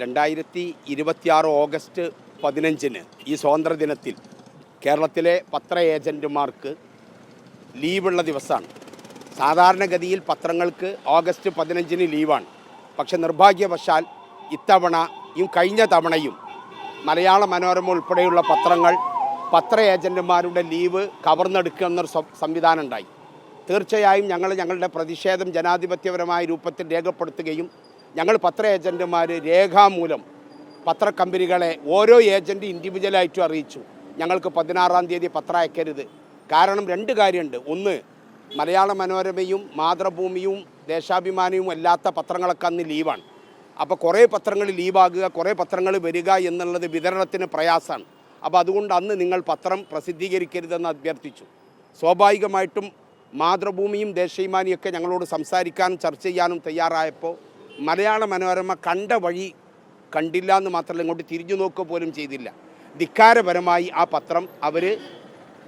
2026 August 15 ഈ സ്വാതന്ത്ര്യദിനത്തിൽ കേരളത്തിലെ പത്ര ഏജൻറ്റുമാർക്ക് ലീവുള്ള ദിവസമാണ്. സാധാരണഗതിയിൽ പത്രങ്ങൾക്ക് ഓഗസ്റ്റ് 15 ലീവാണ്. പക്ഷെ നിർഭാഗ്യവശാൽ ഇത്തവണയും കഴിഞ്ഞ തവണയും മലയാള മനോരമ ഉൾപ്പെടെയുള്ള പത്ര ഏജൻറ്റുമാരുടെ ലീവ് കവർന്നെടുക്കുന്നൊരു സംവിധാനം ഉണ്ടായി. തീർച്ചയായും ഞങ്ങളുടെ പ്രതിഷേധം ജനാധിപത്യപരമായ രൂപത്തിൽ രേഖപ്പെടുത്തുകയും ഞങ്ങൾ പത്ര ഏജൻറ്റുമാർ രേഖാമൂലം പത്രക്കമ്പനികളെ ഓരോ ഏജൻറ്റ് ഇൻഡിവിജ്വലായിട്ടും അറിയിച്ചു, ഞങ്ങൾക്ക് 16-ാം തീയതി പത്രം അയക്കരുത്. കാരണം രണ്ട് കാര്യമുണ്ട്. ഒന്ന്, മലയാള മനോരമയും മാതൃഭൂമിയും ദേശാഭിമാനിയും അല്ലാത്ത പത്രങ്ങളൊക്കെ അന്ന് ലീവാണ്. അപ്പോൾ കുറേ പത്രങ്ങൾ ലീവാകുക, കുറേ പത്രങ്ങൾ വരിക എന്നുള്ളത് വിതരണത്തിന് പ്രയാസമാണ്. അപ്പോൾ അതുകൊണ്ട് അന്ന് നിങ്ങൾ പത്രം പ്രസിദ്ധീകരിക്കരുതെന്ന് അഭ്യർത്ഥിച്ചു. സ്വാഭാവികമായിട്ടും മാതൃഭൂമിയും ദേശാഭിമാനിയൊക്കെ ഞങ്ങളോട് സംസാരിക്കാനും ചർച്ച ചെയ്യാനും തയ്യാറായപ്പോൾ മലയാള മനോരമ കണ്ട വഴി കണ്ടില്ല എന്ന് മാത്രമല്ല, ഇങ്ങോട്ട് തിരിഞ്ഞു നോക്കുക പോലും ചെയ്തില്ല. ധിക്കാരപരമായി ആ പത്രം അവർ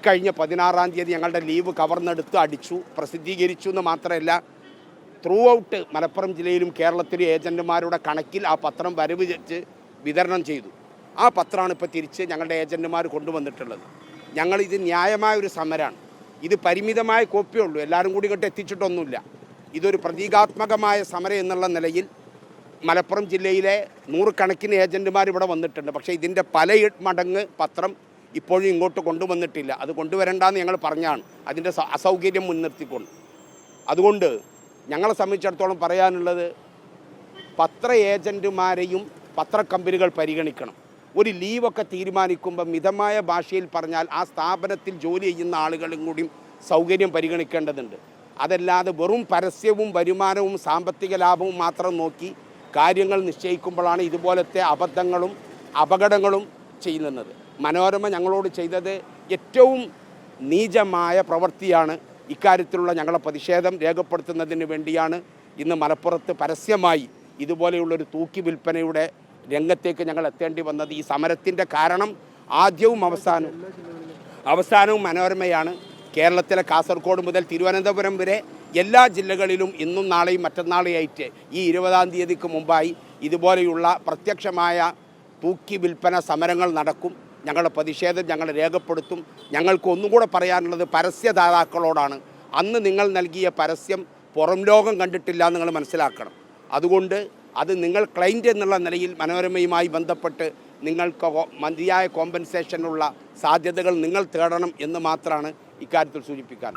കഴിഞ്ഞ 16-ാം തീയതി ഞങ്ങളുടെ ലീവ് കവർന്നെടുത്ത് അടിച്ചു, പ്രസിദ്ധീകരിച്ചു എന്ന് മാത്രമല്ല, ത്രൂ ഔട്ട് മലപ്പുറം ജില്ലയിലും കേരളത്തിലെ ഏജൻറ്റുമാരുടെ കണക്കിൽ ആ പത്രം വരവ് വെച്ച് വിതരണം ചെയ്തു. ആ പത്രമാണ് ഇപ്പോൾ തിരിച്ച് ഞങ്ങളുടെ ഏജൻറ്റുമാർ കൊണ്ടുവന്നിട്ടുള്ളത്. ഞങ്ങളിത് ന്യായമായ ഒരു സമരമാണ്. ഇത് പരിമിതമായ കോപ്പിയേ ഉള്ളൂ, എല്ലാവരും കൂടി ഇങ്ങോട്ട് എത്തിച്ചിട്ടൊന്നുമില്ല. ഇതൊരു പ്രതീകാത്മകമായ സമരം എന്നുള്ള നിലയിൽ മലപ്പുറം ജില്ലയിലെ നൂറുകണക്കിന് ഏജൻറ്റുമാർ ഇവിടെ വന്നിട്ടുണ്ട്. പക്ഷേ ഇതിൻ്റെ പല മടങ്ങ് പത്രം ഇപ്പോഴും ഇങ്ങോട്ട് കൊണ്ടുവന്നിട്ടില്ല. അത് കൊണ്ടുവരണ്ടെന്ന് ഞങ്ങൾ പറഞ്ഞാണ്, അതിൻ്റെ അസൗകര്യം മുൻനിർത്തിക്കൊണ്ട്. അതുകൊണ്ട് ഞങ്ങളെ സംബന്ധിച്ചിടത്തോളം പറയാനുള്ളത്, പത്ര ഏജൻറ്റുമാരെയും പത്രക്കമ്പനികൾ പരിഗണിക്കണം. ഒരു ലീവൊക്കെ തീരുമാനിക്കുമ്പോൾ മിതമായ ഭാഷയിൽ പറഞ്ഞാൽ ആ സ്ഥാപനത്തിൽ ജോലി ചെയ്യുന്ന ആളുകളും കൂടി സൗകര്യം പരിഗണിക്കേണ്ടതുണ്ട്. അതല്ലാതെ വെറും പരസ്യവും വരുമാനവും സാമ്പത്തിക ലാഭവും മാത്രം നോക്കി കാര്യങ്ങൾ നിശ്ചയിക്കുമ്പോഴാണ് ഇതുപോലത്തെ അബദ്ധങ്ങളും അപകടങ്ങളും ചെയ്യുന്നത്. മനോരമ ഞങ്ങളോട് ചെയ്തത് ഏറ്റവും നീചമായ പ്രവൃത്തിയാണ്. ഇക്കാര്യത്തിലുള്ള ഞങ്ങളുടെ പ്രതിഷേധം രേഖപ്പെടുത്തുന്നതിന് വേണ്ടിയാണ് ഇന്ന് മലപ്പുറത്ത് പരസ്യമായി ഇതുപോലെയുള്ളൊരു തൂക്കി വിൽപ്പനയുടെ രംഗത്തേക്ക് ഞങ്ങൾ എത്തേണ്ടി വന്നത്. ഈ സമരത്തിൻ്റെ കാരണം ആദ്യവും അവസാനവും മനോരമയാണ്. കേരളത്തിലെ കാസർഗോഡ് മുതൽ തിരുവനന്തപുരം വരെ എല്ലാ ജില്ലകളിലും ഇന്നും നാളെയും മറ്റന്നാളെയായിട്ട് ഈ 20-ാം തീയതിക്ക് മുമ്പായി ഇതുപോലെയുള്ള പ്രത്യക്ഷമായ തൂക്കി വിൽപ്പന സമരങ്ങൾ നടക്കും. ഞങ്ങളുടെ പ്രതിഷേധം ഞങ്ങൾ രേഖപ്പെടുത്തും. ഞങ്ങൾക്ക് ഒന്നും കൂടെ പറയാനുള്ളത് പരസ്യദാതാക്കളോടാണ്. അന്ന് നിങ്ങൾ നൽകിയ പരസ്യം പുറം ലോകം കണ്ടിട്ടില്ല എന്ന് നിങ്ങൾ മനസ്സിലാക്കണം. അതുകൊണ്ട് അത് നിങ്ങൾ ക്ലയൻറ്റ് എന്നുള്ള നിലയിൽ മനോരമയുമായി ബന്ധപ്പെട്ട് നിങ്ങൾക്ക് മതിയായ കോമ്പൻസേഷനുള്ള സാധ്യതകൾ നിങ്ങൾ തേടണം എന്ന് മാത്രമാണ് ഇക്കാര്യത്തിൽ സൂചിപ്പിക്കാൻ.